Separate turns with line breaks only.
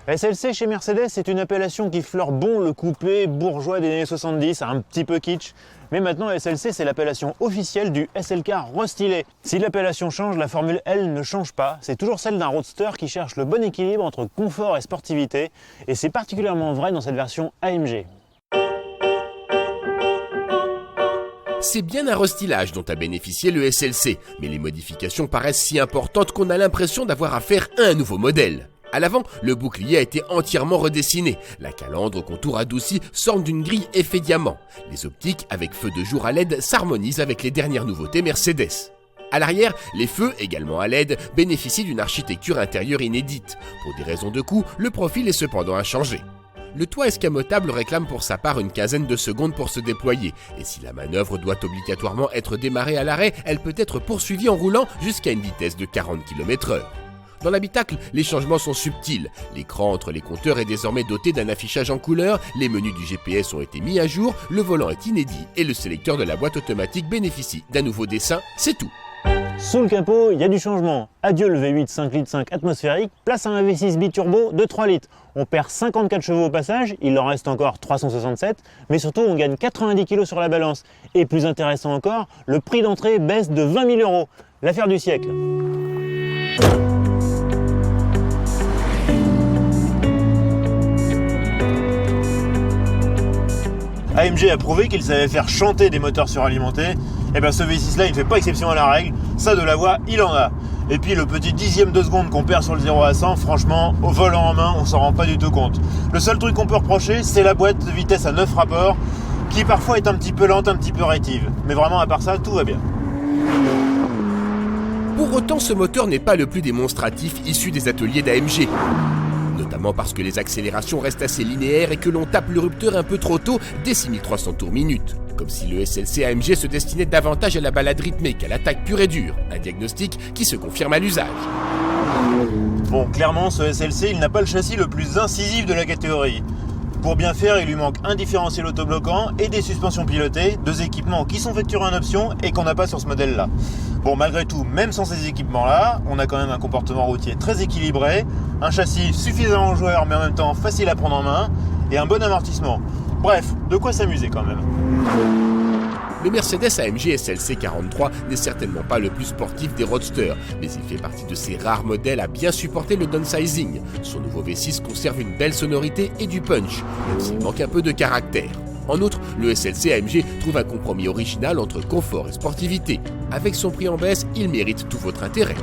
SLC chez Mercedes, c'est une appellation qui fleure bon le coupé bourgeois des années 70, un petit peu kitsch. Mais maintenant, SLC, c'est l'appellation officielle du SLK restylé. Si l'appellation change, la formule, elle, ne change pas. C'est toujours celle d'un roadster qui cherche le bon équilibre entre confort et sportivité. Et c'est particulièrement vrai dans cette version AMG.
C'est bien un restylage dont a bénéficié le SLC, mais les modifications paraissent si importantes qu'on a l'impression d'avoir affaire à un nouveau modèle. À l'avant, le bouclier a été entièrement redessiné. La calandre au contour adouci s'orne d'une grille effet diamant. Les optiques avec feux de jour à LED s'harmonisent avec les dernières nouveautés Mercedes. À l'arrière, les feux, également à LED, bénéficient d'une architecture intérieure inédite. Pour des raisons de coût, le profil est cependant inchangé. Le toit escamotable réclame pour sa part une quinzaine de secondes pour se déployer, et si la manœuvre doit obligatoirement être démarrée à l'arrêt, elle peut être poursuivie en roulant jusqu'à une vitesse de 40 km/h. Dans l'habitacle, les changements sont subtils. L'écran entre les compteurs est désormais doté d'un affichage en couleur, les menus du GPS ont été mis à jour, le volant est inédit et le sélecteur de la boîte automatique bénéficie d'un nouveau dessin, c'est tout.
Sous le capot, il y a du changement. Adieu le V8 5,5 litres atmosphérique, place à un V6 biturbo de 3 litres. On perd 54 chevaux au passage, il en reste encore 367, mais surtout on gagne 90 kg sur la balance. Et plus intéressant encore, le prix d'entrée baisse de 20 000 €. L'affaire du siècle. AMG a prouvé qu'il savait faire chanter des moteurs suralimentés. Et bien ce V6 là il ne fait pas exception à la règle, ça de la voix il en a. Et puis le petit dixième de seconde qu'on perd sur le 0 à 100, franchement au volant en main on s'en rend pas du tout compte. Le seul truc qu'on peut reprocher c'est la boîte de vitesse à 9 rapports qui parfois est un petit peu lente, un petit peu réactive. Mais vraiment à part ça tout va bien.
Pour autant, ce moteur n'est pas le plus démonstratif issu des ateliers d'AMG. Notamment parce que les accélérations restent assez linéaires et que l'on tape le rupteur un peu trop tôt dès 6300 tours minute. Comme si le SLC AMG se destinait davantage à la balade rythmée qu'à l'attaque pure et dure. Un diagnostic qui se confirme à l'usage.
Bon, clairement, ce SLC, il n'a pas le châssis le plus incisif de la catégorie. Pour bien faire, il lui manque un différentiel autobloquant et des suspensions pilotées, deux équipements qui sont facturés en option et qu'on n'a pas sur ce modèle-là. Bon, malgré tout, même sans ces équipements-là, on a quand même un comportement routier très équilibré, un châssis suffisamment joueur mais en même temps facile à prendre en main et un bon amortissement. Bref, de quoi s'amuser quand même.
Le Mercedes AMG SLC 43 n'est certainement pas le plus sportif des roadsters, mais il fait partie de ces rares modèles à bien supporter le downsizing. Son nouveau V6 conserve une belle sonorité et du punch, même s'il manque un peu de caractère. En outre, le SLC AMG trouve un compromis original entre confort et sportivité. Avec son prix en baisse, il mérite tout votre intérêt.